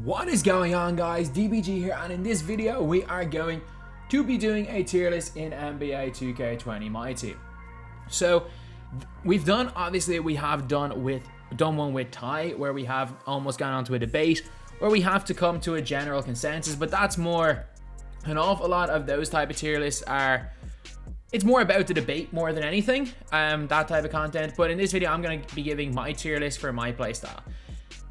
What is going on, guys? DBG here, and in this video we are going to be doing a tier list in NBA 2K20 MyTEAM. So we've done, obviously we have done one with Ty, where we have almost gone on to a debate where we have to come to a general consensus, but that's more, an awful lot of those type of tier lists are, it's more about the debate more than anything, that type of content. But in this video I'm going to be giving my tier list for my playstyle.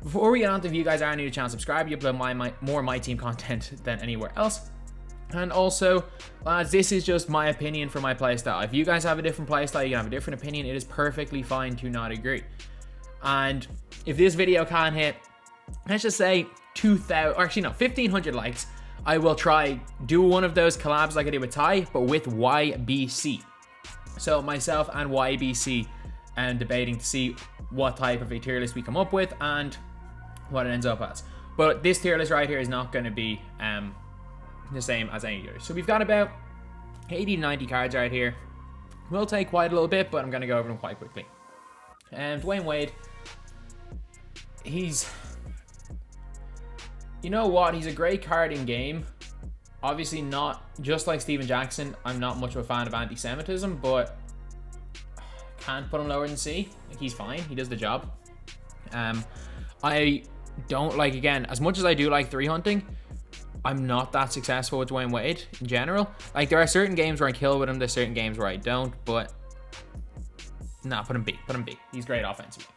Before we get on to, if you guys are new to the channel, subscribe. You upload more MyTEAM content than anywhere else. And also, lads, this is just my opinion for my playstyle. If you guys have a different playstyle, you can have a different opinion. It is perfectly fine to not agree. And if this video can hit, let's just say 1,500 likes, I will try do one of those collabs like I did with Ty, but with YBC. So myself and YBC and debating to see what type of a tier list we come up with and what it ends up as. But this tier list right here is not going to be the same as any other. So we've got about 80 to 90 cards right here. Will take quite a little bit, but I'm going to go over them quite quickly. Dwayne Wade, he's, you know what, he's a great card in game. Obviously not, just like Steven Jackson, I'm not much of a fan of anti-Semitism, but can't put him lower than C. Like, he's fine, he does the job. I don't like, again, as much as I do like 3 hunting, I'm not that successful with Dwayne Wade in general. Like, there are certain games where I kill with him, there's certain games where I don't, but nah, put him B. He's great offensively.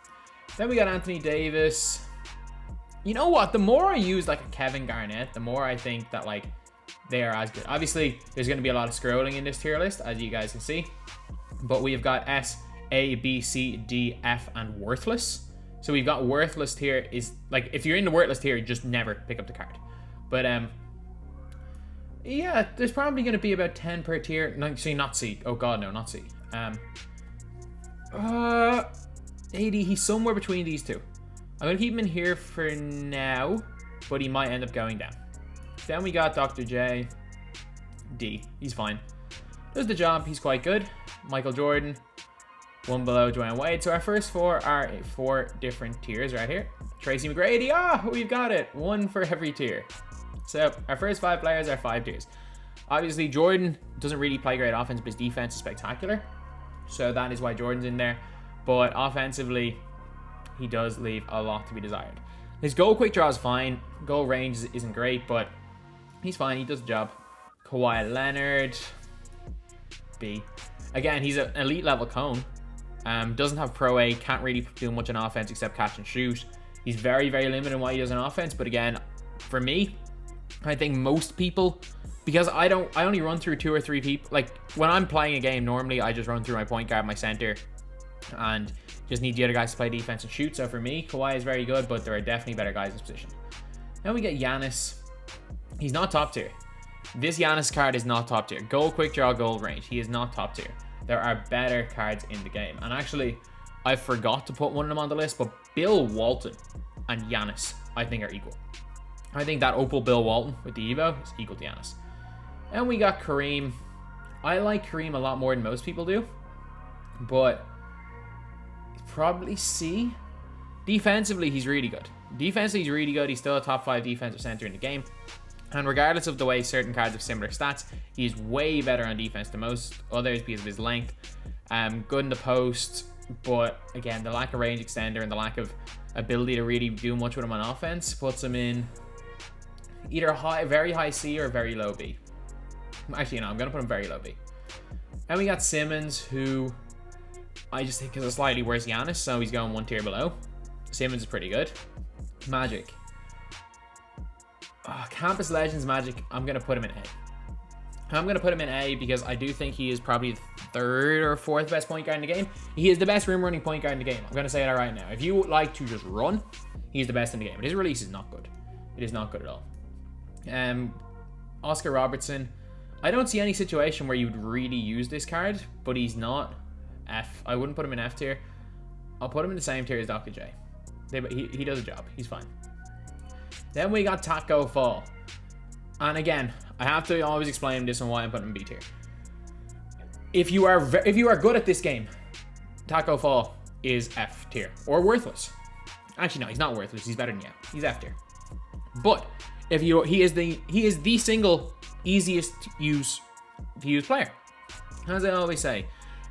Then we got Anthony Davis. You know what, the more I use like a Kevin Garnett, the more I think that like they are as good. Obviously there's going to be a lot of scrolling in this tier list, as you guys can see, but we've got S, A, B, C, D, F, and worthless. So we've got worthless tier is like, if you're in the worthless tier, just never pick up the card. But yeah, there's probably going to be about 10 per tier. No, see, not C. Oh god, no, not C. 80, he's somewhere between these two. I'm going to keep him in here for now, but he might end up going down. Then we got Dr. J. D. He's fine. Does the job. He's quite good. Michael Jordan. One below Dwayne Wade. So our first 4 are 4 different tiers right here. Tracy McGrady. We've got it. 1 for every tier. So our first 5 players are 5 tiers. Obviously, Jordan doesn't really play great offense, but his defense is spectacular. So that is why Jordan's in there. But offensively, he does leave a lot to be desired. His goal quick draw is fine. Goal range isn't great, but he's fine. He does the job. Kawhi Leonard B. Again, he's an elite level cone. Doesn't have Pro A. Can't really do much on offense except catch and shoot. He's very, very limited in what he does on offense. But again, for me, I think most people, because I only run through 2 or 3 people. Like when I'm playing a game, normally I just run through my point guard, my center, and just need the other guys to play defense and shoot. So for me, Kawhi is very good, but there are definitely better guys in this position. Then we get Giannis. He's not top tier. This Giannis card is not top tier. Goal quick draw, goal range. He is not top tier. There are better cards in the game. And actually, I forgot to put one of them on the list, but Bill Walton and Giannis, I think, are equal. I think that Opal Bill Walton with the Evo is equal to Giannis. And we got Kareem. I like Kareem a lot more than most people do, but probably C. Defensively, he's really good. He's still a top 5 defensive center in the game. And regardless of the way certain cards have similar stats, he's way better on defense than most others because of his length. Good in the post, but again, the lack of range extender and the lack of ability to really do much with him on offense puts him in either very high C or very low B. Actually, no, I'm going to put him very low B. And we got Simmons, who I just think is a slightly worse Giannis, so he's going 1 tier below. Simmons is pretty good. Magic. Campus Legends Magic, I'm going to put him in A. I'm going to put him in A because I do think he is probably the 3rd or 4th best point guard in the game. He is the best rim running point guard in the game. I'm going to say that right now. If you like to just run, he's the best in the game. But his release is not good. It is not good at all. Oscar Robertson. I don't see any situation where you would really use this card, but he's not F. I wouldn't put him in F tier. I'll put him in the same tier as Dr. J. He does a job. He's fine. Then we got Taco Fall. And again, I have to always explain this and why I'm putting him in B tier. If you are good at this game, Taco Fall is F tier or worthless. Actually, no, he's not worthless. He's better than you. He's F tier. But if he is the single easiest to use player. As I always say,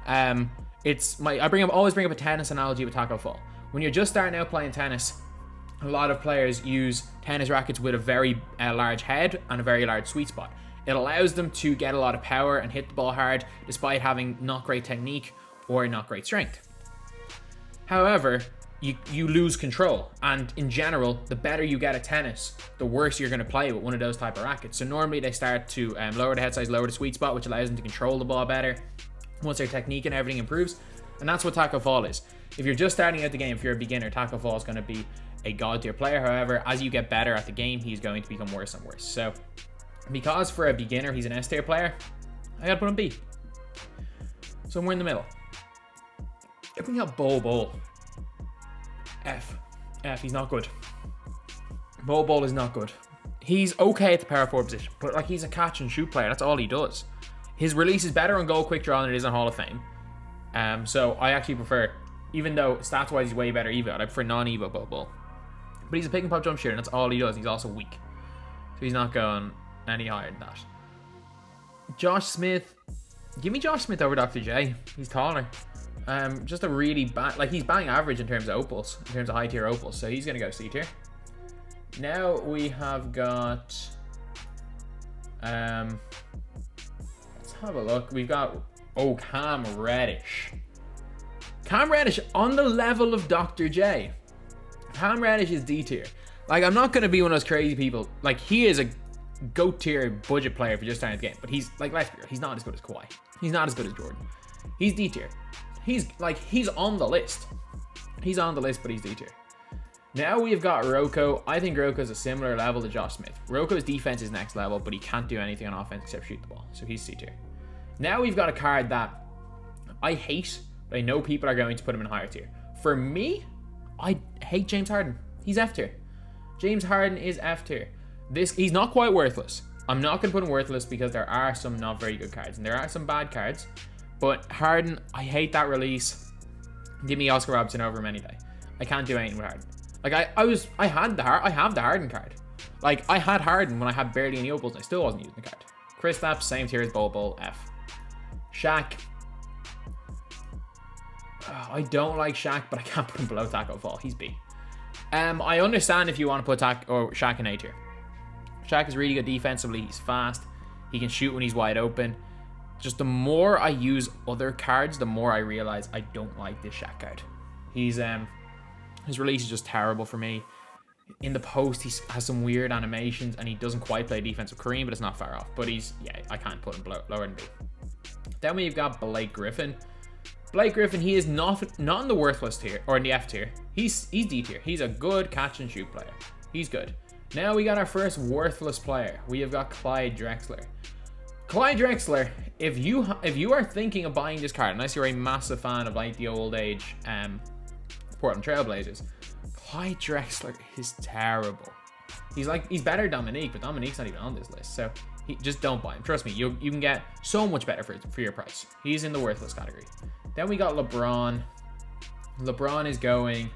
I always bring up a tennis analogy with Taco Fall. When you're just starting out playing tennis, a lot of players use tennis rackets with a very large head and a very large sweet spot. It allows them to get a lot of power and hit the ball hard despite having not great technique or not great strength. However, you lose control, and in general, the better you get at tennis, the worse you're going to play with one of those type of rackets. So normally they start to lower the head size, lower the sweet spot, which allows them to control the ball better once their technique and everything improves. And that's what Taco Fall is. If you're just starting out the game, if you're a beginner, Taco Fall is going to be a god tier player. However, as you get better at the game, he's going to become worse and worse. So because for a beginner he's an S tier player, I gotta put him B. Somewhere in the middle. If we got Bol, F, he's not good. Bol is not good. He's okay at the power forward position, but like he's a catch and shoot player. That's all he does. His release is better on goal quick draw than it is on Hall of Fame. So I actually prefer, even though stats wise he's way better Evo, I prefer non-Evo Bol. But he's a pick and pop jump shooter, and that's all he does. He's also weak, so he's not going any higher than that. Josh Smith, give me Josh Smith over Dr. J. He's taller. Just a really bad, like he's bang average in terms of opals, in terms of high tier opals, so he's gonna go C tier. Now we have got, let's have a look. We've got Cam Reddish. Cam Reddish on the level of Dr. J. Cam Reddish is D tier. Like, I'm not gonna be one of those crazy people. Like, he is a GOAT tier budget player if you're just starting the game, but he's like, let's be real, he's not as good as Kawhi. He's not as good as Jordan. He's D tier. He's on the list. He's on the list, but he's D tier. Now we've got Rocco. I think Rocco's a similar level to Josh Smith. Rocco's defense is next level, but he can't do anything on offense except shoot the ball, so he's C tier. Now we've got a card that I hate, but I know people are going to put him in higher tier. For me, I hate James Harden. He's F tier. James Harden is F tier. He's not quite worthless. I'm not going to put him worthless because there are some not very good cards, and there are some bad cards. But Harden, I hate that release. Give me Oscar Robertson over him any day. I can't do anything with Harden. Like I have the Harden card. Like I had Harden when I had barely any opals and I still wasn't using the card. Kristaps, same tier as Bol, F. Shaq. I don't like Shaq, but I can't put him below Taco Fall. He's B. I understand if you want to put Shaq in A tier. Shaq is really good defensively. He's fast. He can shoot when he's wide open. Just the more I use other cards, the more I realize I don't like this Shaq card. His release is just terrible for me. In the post, he has some weird animations, and he doesn't quite play defensive Kareem, but it's not far off. But I can't put him lower than B. Then we've got Blake Griffin. Blake Griffin, he is not in the worthless tier, or in the F tier. He's D tier. He's a good catch and shoot player. He's good. Now we got our first worthless player. We have got Clyde Drexler. Clyde Drexler, if you are thinking of buying this card, unless you're a massive fan of like the old age Portland Trailblazers, Clyde Drexler is terrible. He's better than Dominique, but Dominique's not even on this list, so just don't buy him. Trust me, you can get so much better for your price. He's in the worthless category. Then we got LeBron. LeBron is going.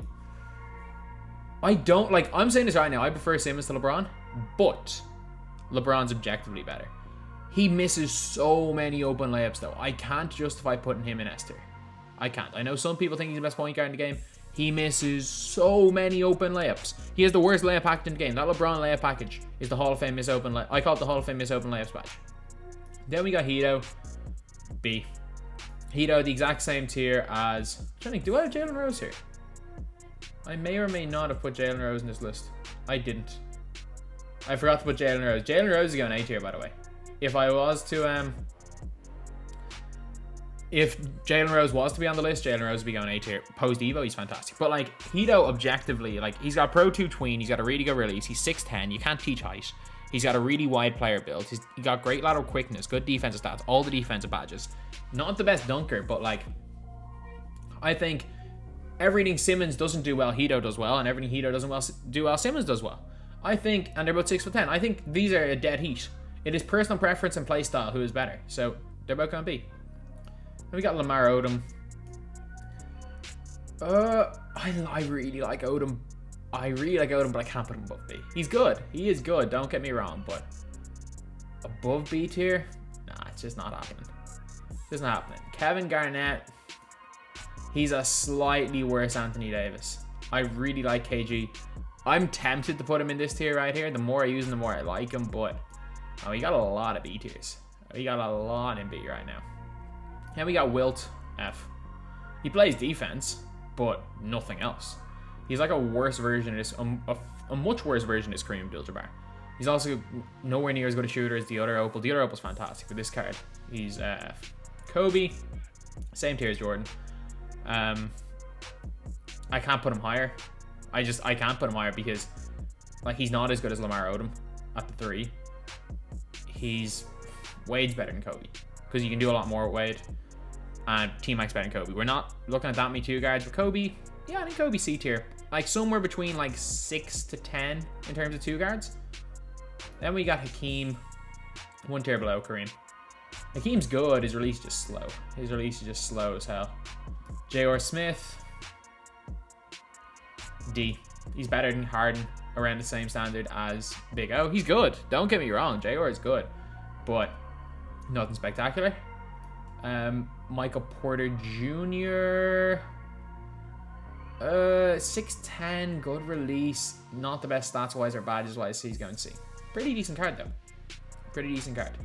I'm saying this right now, I prefer Simmons to LeBron, but LeBron's objectively better. He misses so many open layups though. I can't justify putting him in S tier. I can't. I know some people think he's the best point guard in the game. He misses so many open layups. He has the worst layup package in the game. That LeBron layup package is the Hall of Fame miss open layup. I call it the Hall of Fame miss open layups badge. Then we got Hito. B. Hito, the exact same tier as... I'm trying to think, do I have Jalen Rose here? I may or may not have put Jalen Rose in this list. I didn't. I forgot to put Jalen Rose. Jalen Rose is going A tier, by the way. If I was to... If Jalen Rose was to be on the list, Jalen Rose would be going A tier. Post Evo, he's fantastic. But like, Hito objectively, like, he's got Pro 2 tween, he's got a really good release, he's 6'10", you can't teach height. He's got a really wide player build. He got great lateral quickness, good defensive stats, all the defensive badges. Not the best dunker, but like, I think everything Simmons doesn't do well, Hito does well, and everything Hito doesn't do well, Simmons does well. I think, and they're both 6'10". I think these are a dead heat. It is personal preference and play style who is better. So they're both going to be. Then we got Lamar Odom. I really like Odom, I really like Odom, but I can't put him above B. He's good. He is good. Don't get me wrong, but above B tier? Nah, it's just not happening. It's just not happening. Kevin Garnett. He's a slightly worse Anthony Davis. I really like KG. I'm tempted to put him in this tier right here. The more I use him, the more I like him, but we got a lot of B tiers. We got a lot in B right now. And we got Wilt, F. He plays defense, but nothing else. He's like a worse version of this, a much worse version of this Kareem Abdul-Jabbar. He's also nowhere near as good a shooter as the other Opal. The other Opal's fantastic, but this card, he's F. Kobe, same tier as Jordan. I can't put him higher. I can't put him higher because like he's not as good as Lamar Odom at the 3. Wade's better than Kobe because you can do a lot more with Wade, and T-Mac's better than Kobe. We're not looking at that many 2 guards for Kobe. Yeah, I think Kobe C tier, like somewhere between like 6 to 10 in terms of 2 guards. Then we got Hakeem, 1 tier below Kareem. Hakeem's good. His release is just slow. His release is just slow as hell. J.R. Smith, D. He's better than Harden, around the same standard as Big O. He's good. Don't get me wrong. J.R. is good, but nothing spectacular. Michael Porter Jr. 6'10", good release. Not the best stats-wise or badges-wise, so he's going C. Pretty decent card, though. Pretty decent card.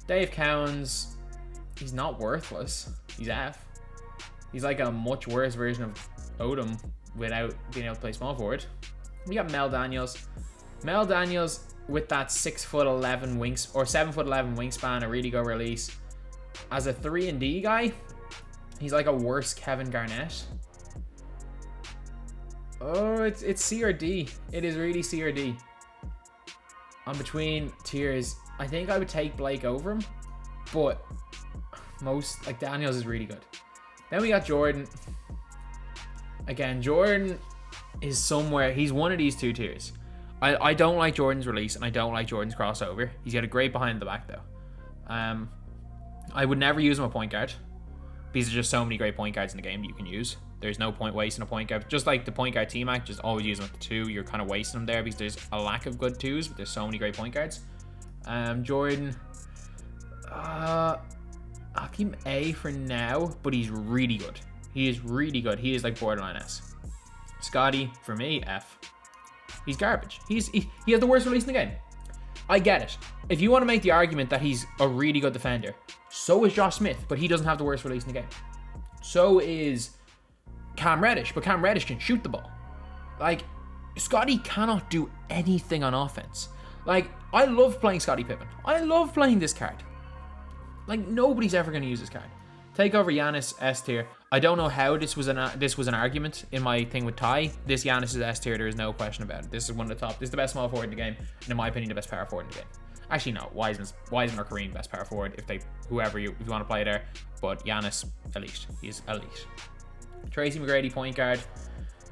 Dave Cowens, he's not worthless. He's F. He's like a much worse version of Odom without being able to play small forward. We got Mel Daniels. Mel Daniels with that 6'11" wings or 7'11" wingspan, a really good release. As a 3 and D guy, he's like a worse Kevin Garnett. Oh, it's C or D. It is really C or D. I'm between tiers. I think I would take Blake over him, but Daniels is really good. Then we got Jordan. Again, Jordan is somewhere. He's one of these 2 tiers. I don't like Jordan's release, and I don't like Jordan's crossover. He's got a great behind the back, though. I would never use him a point guard because there's just so many great point guards in the game that you can use. There's no point wasting a point guard. Just like the point guard T-Mac, just always use him at the 2. You're kind of wasting them there because there's a lack of good 2s, but there's so many great point guards. Jordan, Hakeem A for now, but he's really good. He is really good. He is like borderline S. Scotty, for me, F. He's garbage. He has the worst release in the game. I get it. If you want to make the argument that he's a really good defender, so is Josh Smith, but he doesn't have the worst release in the game. So is Cam Reddish, but Cam Reddish can shoot the ball. Like, Scotty cannot do anything on offense. Like, I love playing Scottie Pippen. I love playing this card. Like, nobody's ever going to use this card. Take over Giannis, S tier. I don't know how this was an argument in my thing with Ty. This Giannis is S tier. There is no question about it. This is one of the top. This is the best small forward in the game, and in my opinion, the best power forward in the game. Actually, no. Wiseman or Kareem, best power forward. If you want to play there, but Giannis, elite. He's elite. Tracy McGrady, point guard,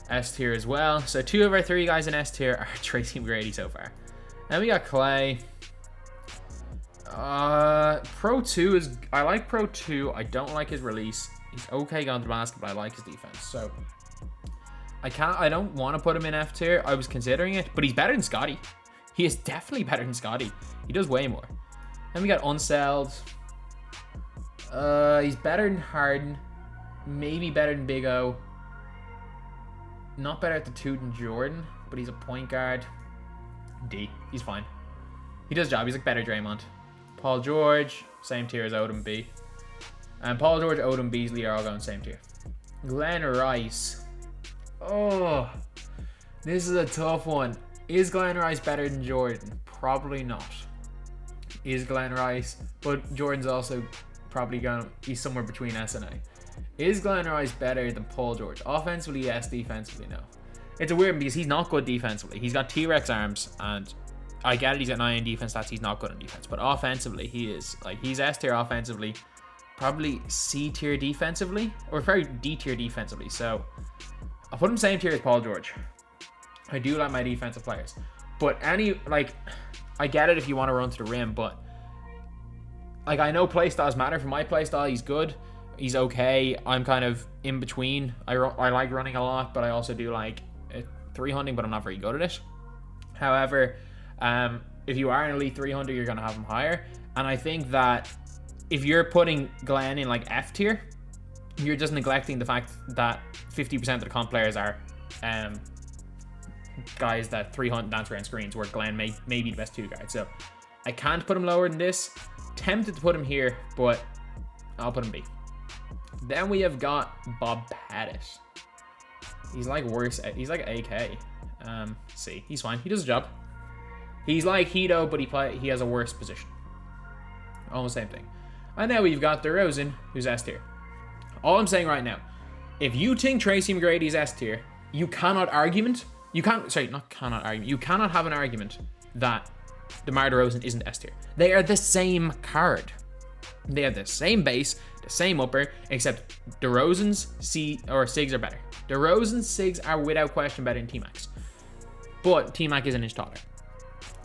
S tier as well. So 2 of our 3 guys in S tier are Tracy McGrady so far. Then we got Clay. Pro 2 is... I like Pro 2. I don't like his release. He's okay going to the basket, but I like his defense. So I don't want to put him in F tier. I was considering it, but he's better than Scotty. He is definitely better than Scotty. He does way more. Then we got Unseld. He's better than Harden. Maybe better than Big O. Not better at the 2 than Jordan, but he's a point guard. D. He's fine. He does job. He's like better Draymond. Paul George, same tier as Odom B. And Paul George, Odom, Beasley are all going same tier. Glen Rice. Oh, this is a tough one. Is Glen Rice better than Jordan? Probably not. Is Glen Rice, but Jordan's also probably he's somewhere between S and A. Is Glen Rice better than Paul George? Offensively, yes. Defensively, no. It's a weird one because he's not good defensively. He's got T-Rex arms, and I get it, he's got 9 defense stats. He's not good on defense, but offensively, he is. Like, he's S tier offensively, probably C tier defensively, or very D tier defensively. So I'll put him same tier as Paul George. I do like my defensive players, but I get it if you want to run to the rim, but like, I know play styles matter. For my play style, he's good. He's okay. I'm kind of in between. I like running a lot, but I also do like 300, but I'm not very good at it. However, if you are an elite 300, you're going to have him higher. And I think that if you're putting Glen in like F tier, you're just neglecting the fact that 50% of the comp players are guys that 300 dance around screens, where Glen may be the best 2 guard. So I can't put him lower than this. Tempted to put him here, but I'll put him B. Then we have got Bob Pettit. He's like worse. He's like AK. C. He's fine. He does a job. He's like Hito, but he has a worse position. Almost same thing. And now we've got DeRozan, who's S tier. All I'm saying right now, if you think Tracy McGrady is S tier, you cannot have an argument that DeMar DeRozan isn't S tier. They are the same card. They have the same base, the same upper, except DeRozan's SIGs are better. DeRozan's SIGs are without question better than T-Mac's. But T-Mac is an inch taller.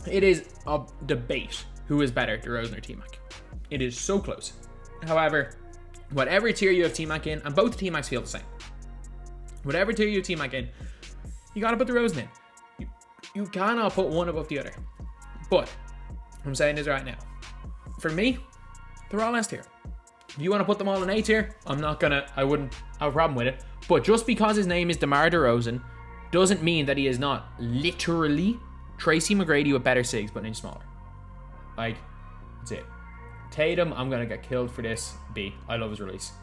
It is a debate who is better, DeRozan or T-Mac. It is so close. However, whatever tier you have T-Mac in, and both T-Macs feel the same. Whatever tier you have T-Mac in, you gotta put DeRozan in. You cannot put one above the other. But what I'm saying is right now, for me, they're all S tier. If you want to put them all in A tier, I wouldn't have a problem with it. But just because his name is DeMar DeRozan doesn't mean that he is not literally Tracy McGrady with better SIGs, but an inch smaller. Like, that's it. Tatum, I'm going to get killed for this. B. I love his release.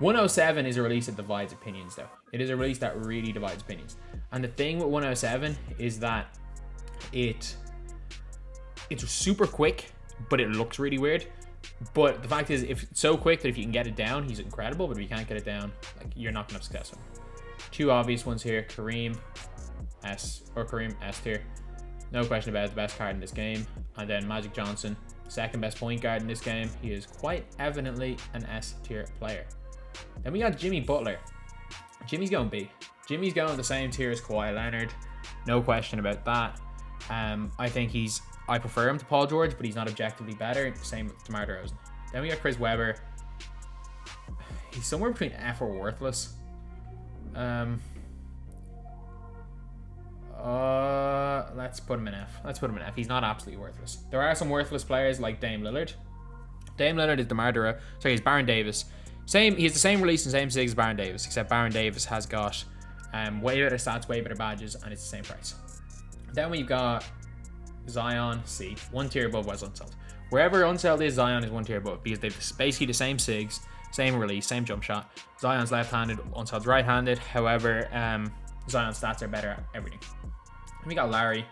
107 is a release that divides opinions, though. It is a release that really divides opinions. And the thing with 107 is that it's super quick, but it looks really weird. But the fact is, if it's so quick that if you can get it down, he's incredible. But if you can't get it down, like, you're not going to have success with him. 2 obvious ones here. Kareem S tier. No question about it, the best card in this game. And then Magic Johnson, second best point guard in this game. He is quite evidently an S tier player. Then we got Jimmy Butler. Jimmy's going B. Jimmy's going the same tier as Kawhi Leonard. No question about that. I prefer him to Paul George, but he's not objectively better. Same with DeMar DeRozan. Then we got Chris Webber. He's somewhere between F or worthless. Let's put him in F. He's not absolutely worthless. There are some worthless players like Dame Lillard. Dame Lillard is he's Baron Davis. He has the same release and same SIGs as Baron Davis, except Baron Davis has got way better stats, way better badges, and it's the same price. Then we've got Zion C, 1 tier above Wes Unseld. Wherever Unseld is, Zion is 1 tier above, because they've basically the same SIGs, same release, same jump shot. Zion's left-handed, Unseld's right-handed. However, Zion's stats are better at everything. And we got Larry.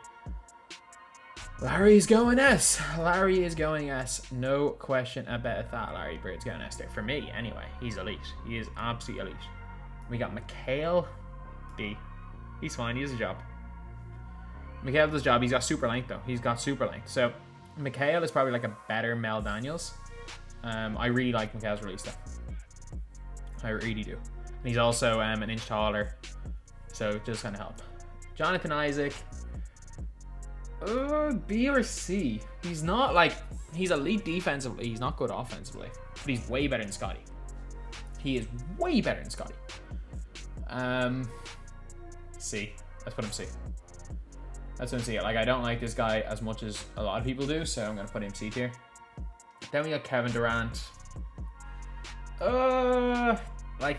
Larry's going S. Larry is going S. No question about that. Larry Bird's going S there. For me, anyway. He's elite. He is absolutely elite. We got Mikhail B. He's fine. He does a job. Mikhail does a job. He's got super length, though. So, Mikhail is probably like a better Mel Daniels. I really like Mikhail's release, though. I really do. And he's also an inch taller. So, it does kind of help. Jonathan Isaac. B or C. He's elite defensively. He's not good offensively. But he's way better than Scotty. C. Let's put him C. Like, I don't like this guy as much as a lot of people do, so I'm going to put him C tier. Then we got Kevin Durant.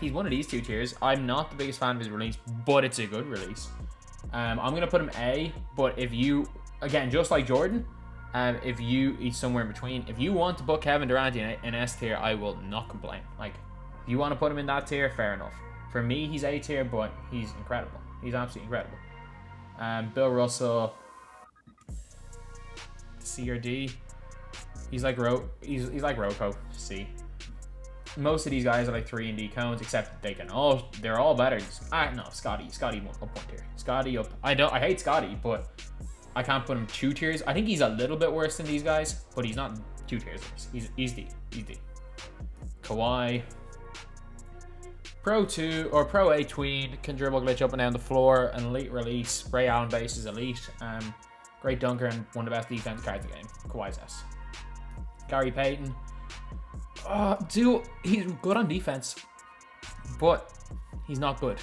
He's one of these 2 tiers. I'm not the biggest fan of his release, but it's a good release. I'm going to put him A, but if you, again, just like Jordan, he's somewhere in between. If you want to put Kevin Durant in S tier, I will not complain. Like, if you want to put him in that tier, fair enough. For me, he's A tier, but he's incredible. He's absolutely incredible. Bill Russell, C or D. He's like Rocco, C. Most of these guys are like 3 and D cones, except they're all better. No, Scotty up 1 tier. Scotty up. I hate Scotty, but I can't put him 2 tiers. I think he's a little bit worse than these guys, but he's not 2 tiers worse. He's D. Kawhi. Pro 2 or Pro A tween, can dribble, glitch up and down the floor, an elite release. Ray Allen base is elite. Great dunker and one of the best defense cards in the game. Kawhi's S. Gary Payton. He's good on defense, but he's not good.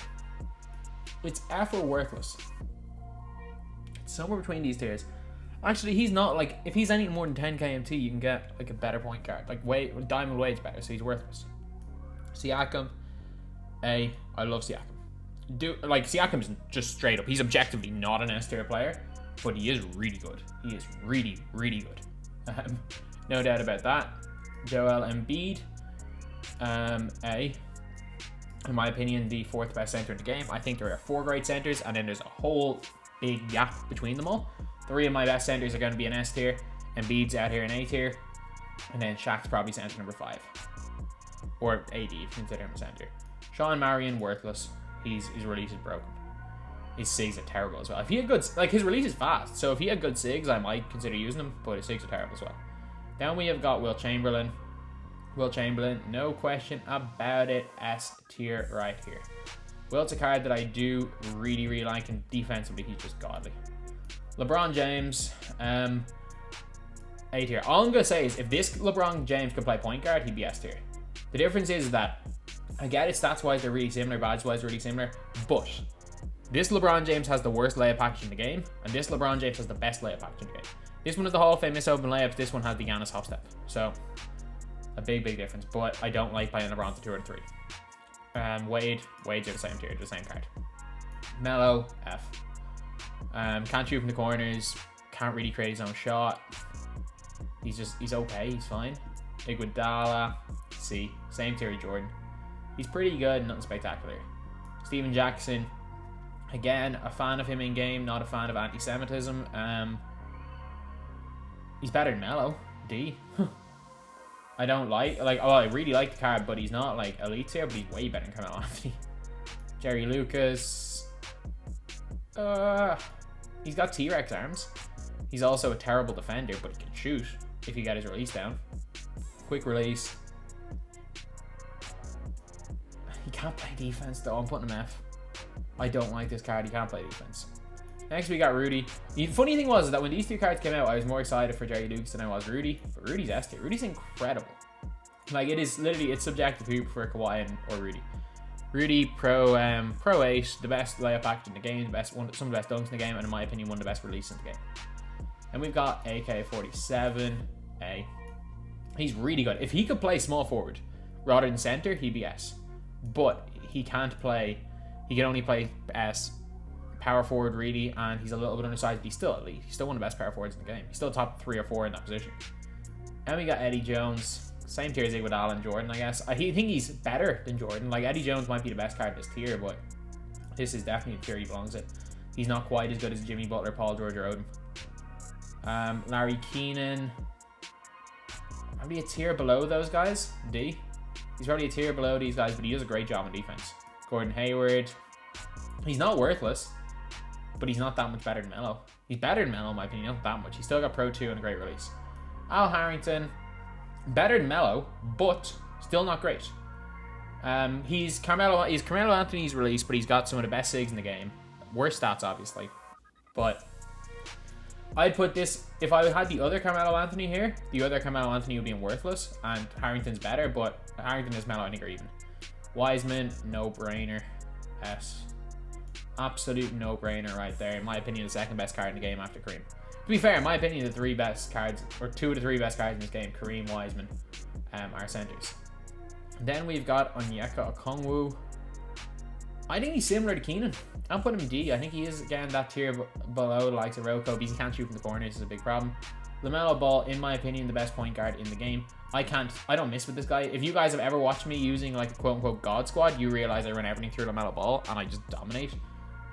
It's F or worthless. Somewhere between these tiers. Actually, he's not like, if he's anything more than 10 KMT, you can get like a better point guard. Like Diamond Wade's better, so he's worthless. Siakam, I love Siakam. Siakam's just straight up. He's objectively not an S tier player, but he is really good. He is really, really good. No doubt about that. Joel Embiid, A. In my opinion, the 4th best center in the game. I think there are 4 great centers, and then there's a whole big gap between them all. 3 of my best centers are going to be in S tier. Embiid's out here in A tier, and then Shaq's probably center number 5, or AD if you consider him a center. Sean Marion, worthless. His release is broken. His SIGs are terrible as well. If he had good, like, his release is fast, so if he had good SIGs, I might consider using him, but his SIGs are terrible as well. Then we have got Will Chamberlain. Will Chamberlain, no question about it, S tier right here. Will's a card that I do really, really like, and defensively, he's just godly. LeBron James, A tier. All I'm going to say is, if this LeBron James could play point guard, he'd be S tier. The difference is that, I get it, stats-wise, they're really similar, badge-wise, really similar, but this LeBron James has the worst layup package in the game, and this LeBron James has the best layup package in the game. This one is the Hall of Fame miss open layups, this one has the Giannis hop step. So, a big, big difference, but I don't like playing LeBron to 2 or 3. Wade's are the same tier, the same card. Melo, F. Can't shoot from the corners, can't really create his own shot. He's okay, he's fine. Iguodala, C. Same tier as Jordan. He's pretty good, nothing spectacular. Steven Jackson, again, a fan of him in game, not a fan of anti-Semitism. He's better than Melo, D. I really like the card, but he's not like elite tier, but he's way better than Carmelo Anthony. Jerry Lucas, he's got T-Rex arms. He's also a terrible defender, but he can shoot if you get his release down. Quick release. He can't play defense though. I'm putting him F. I don't like this card. He can't play defense. Next we got Rudy. The funny thing was that when these 2 cards came out, I was more excited for Jerry Lucas than I was Rudy. But Rudy's S tier. Rudy's incredible. Like, it is literally, it's subjective who you prefer, Kawhi or Rudy. Rudy, Pro 8, the best layup package in the game, some of the best dunks in the game, and in my opinion, one of the best releases in the game. And we've got AK-47, A. He's really good. If he could play small forward rather than center, he'd be S. But he can't play, he can only play S, power forward really, and he's a little bit undersized, but he's still elite. He's still one of the best power forwards in the game. He's still top 3 or 4 in that position. And we got Eddie Jones, same tier as Iguodala and Jordan, I guess. I think he's better than Jordan. Like, Eddie Jones might be the best card in this tier, but this is definitely the tier he belongs in. He's not quite as good as Jimmy Butler, Paul George, or Odom. Larry Keenan, probably a tier below those guys, D. He's probably a tier below these guys, but he does a great job on defense. Gordon Hayward, he's not worthless, but he's not that much better than Melo. He's better than Melo in my opinion, not that much. He's still got Pro 2 and a great release. Al Harrington, better than Melo, but still not great. He's Carmelo Anthony's release, but he's got some of the best SIGs in the game. Worst stats, obviously. But I'd put this, if I had the other Carmelo Anthony here, the other Carmelo Anthony would be worthless, and Harrington's better, but Harrington and Melo, I think, are even. Wiseman, no-brainer. S. Absolute no-brainer right there. In my opinion, the second best card in the game after Kareem. To be fair, in my opinion, the 3 best cards, or 2 of the 3 best cards in this game, Kareem, Wiseman, are centers. And then we've got Onyeka Okongwu. I think he's similar to Keenan. I'm putting him D. I think he is, again, that tier below the likes of Roko, because he can't shoot from the corners, is a big problem. LaMelo Ball, in my opinion, the best point guard in the game. I don't miss with this guy. If you guys have ever watched me using like a quote-unquote God squad, you realize I run everything through LaMelo Ball, and I just dominate.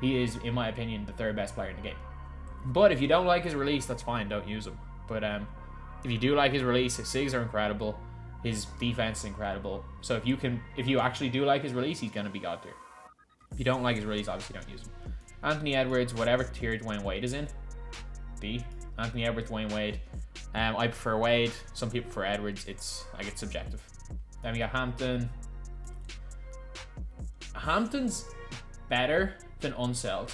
He is, in my opinion, the 3rd best player in the game. But if you don't like his release, that's fine, don't use him. But if you do like his release, his SIGs are incredible. His defense is incredible. So if you actually do like his release, he's going to be God tier. If you don't like his release, obviously don't use him. Anthony Edwards, whatever tier Dwayne Wade is in, B. Anthony Edwards, Dwayne Wade. I prefer Wade. Some people prefer Edwards. It's subjective. Then we got Hampton. Hampton's better than Unseld.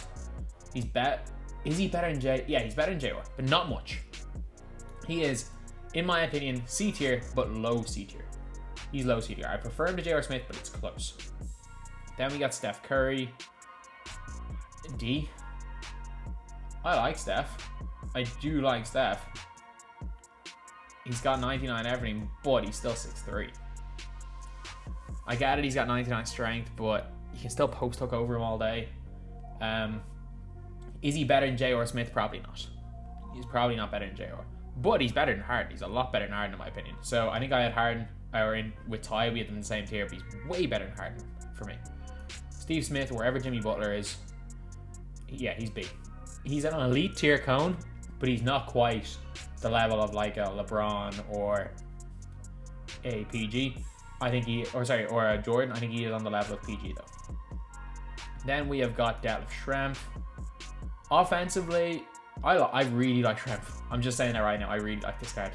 Is he better than J? Yeah, he's better than JR, but not much. He is, in my opinion, C tier, but low C tier. He's low C tier. I prefer him to J.R. Smith, but it's close. Then we got Steph Curry. D. I like Steph. I do like Steph. He's got 99 everything, but he's still 6'3". I get it, he's got 99 strength, but you can still post hook over him all day. Is he better than J.R. Smith? Probably not. He's probably not better than J.R. But he's better than Harden. He's a lot better than Harden in my opinion. So I think I had Harden, or with Ty, we had them in the same tier, but he's way better than Harden for me. Steve Smith, wherever Jimmy Butler is, yeah, he's B. He's an elite tier cone, but he's not quite the level of like a LeBron or a PG. I think he, or a Jordan. I think he is on the level of PG though. Then we have got Detlef Schrempf. Offensively, I really like Schrempf. I'm just saying that right now. I really like this card.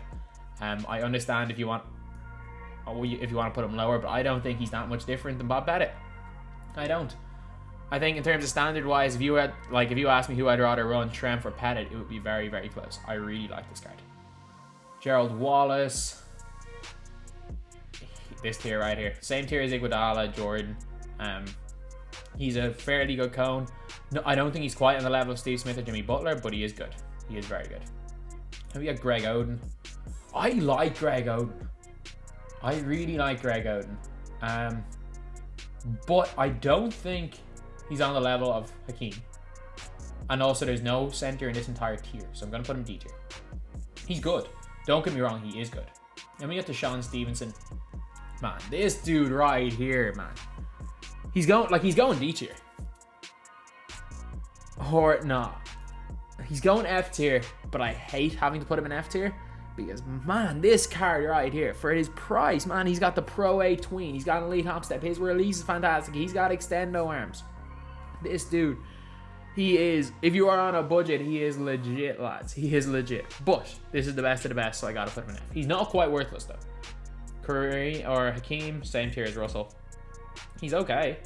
I understand if you want to put him lower, but I don't think he's that much different than Bob Pettit. I don't. I think in terms of standard wise, if you asked me who I'd rather run, Schrempf or Pettit, it would be very, very close. I really like this card. Gerald Wallace. This tier right here. Same tier as Iguodala, Jordan. He's a fairly good cone. No, I don't think he's quite on the level of Steve Smith or Jimmy Butler, but he is good. He is very good. And we got Greg Oden. I like Greg Oden. I really like Greg Oden. But I don't think he's on the level of Hakeem. And also there's no center in this entire tier, so I'm going to put him D tier. He's good. Don't get me wrong, he is good. Then we get to Sean Stevenson. Man, this dude right here, man. He's going D tier. Or nah. He's going F tier, but I hate having to put him in F tier because man, this card right here for his price, man, he's got the Pro A tween, he's got an elite hop step, his release is fantastic, he's got extendo arms. This dude, he is, if you are on a budget, he is legit, lads. He is legit. But this is the best of the best, so I gotta put him in F. He's not quite worthless though. Curry or Hakeem, same tier as Russell. He's okay.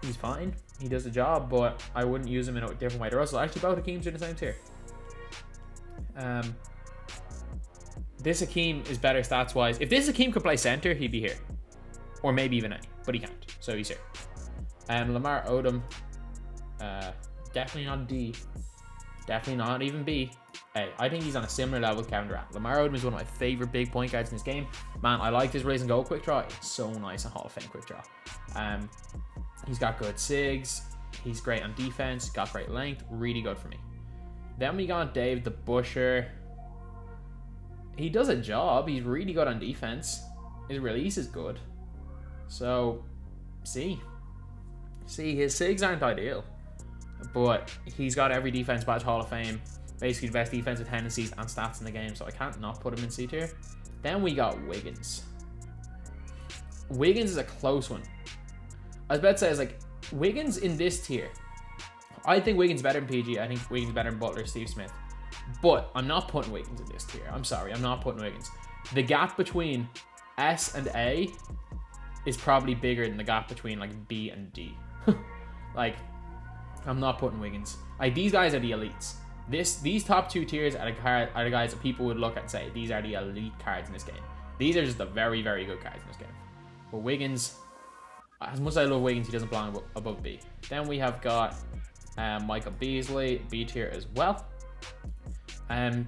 He's fine. He does the job, but I wouldn't use him in a different way to Russell. Actually, both Hakeems are in the same tier. This Hakeem is better stats-wise. If this Hakeem could play center, he'd be here. Or maybe even A, but he can't, so he's here. Lamar Odom, definitely not D. Definitely not even B. Hey, I think he's on a similar level with Kevin Durant. Lamar Odom is one of my favorite big point guards in this game. Man, I like his raise and go quick draw. It's so nice, a Hall of Fame quick draw. He's got good sigs. He's great on defense. Got great length. Really good for me. Then we got Dave the Busher. He does a job. He's really good on defense. His release is good. So, C. His sigs aren't ideal. But he's got every defense badge Hall of Fame. Basically the best defensive tendencies and stats in the game. So I can't not put him in C tier. Then we got Wiggins. Wiggins is a close one. I was about to say, I was like, Wiggins in this tier. I think Wiggins better than PG. I think Wiggins better than Butler, Steve Smith. But I'm not putting Wiggins in this tier. I'm sorry, I'm not putting Wiggins. The gap between S and A is probably bigger than the gap between like B and D. Like, I'm not putting Wiggins. Like, these guys are the elites. These top two tiers are the guys that people would look at and say, these are the elite cards in this game. These are just the very, very good cards in this game. But Wiggins, as much as I love Wiggins, he doesn't belong above B. Then we have got Michael Beasley, B tier as well.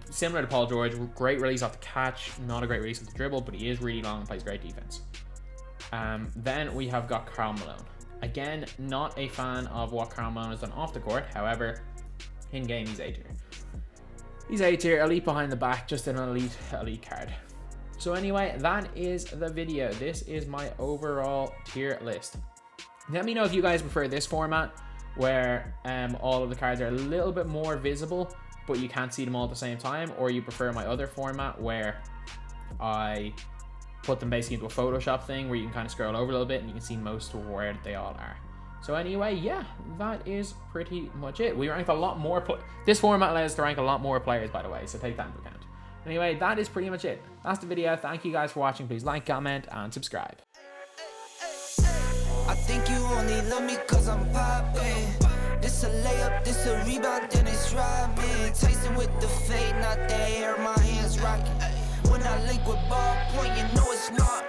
Similar to Paul George, great release off the catch, not a great release off the dribble, but he is really long and plays great defense. Then we have got Karl Malone. Again, not a fan of what Karl Malone has done off the court. However, in game, he's A tier. He's A tier, elite behind the back, just an elite card. So anyway, that is the video. This is my overall tier list. Let me know if you guys prefer this format where all of the cards are a little bit more visible, but you can't see them all at the same time, or you prefer my other format where I put them basically into a Photoshop thing where you can kind of scroll over a little bit and you can see most of where they all are. So anyway, yeah, that is pretty much it. We ranked a lot more. This format allows us to rank a lot more players, by the way, so take that into account. Anyway, that is pretty much it. That's the video. Thank you guys for watching. Please like, comment, and subscribe. I think you only love me cause I'm popping. This a layup, this a rebound, then it's driving. Tyson with the fade, not the air, my hands rocking. When I link with ball point, you know it's not.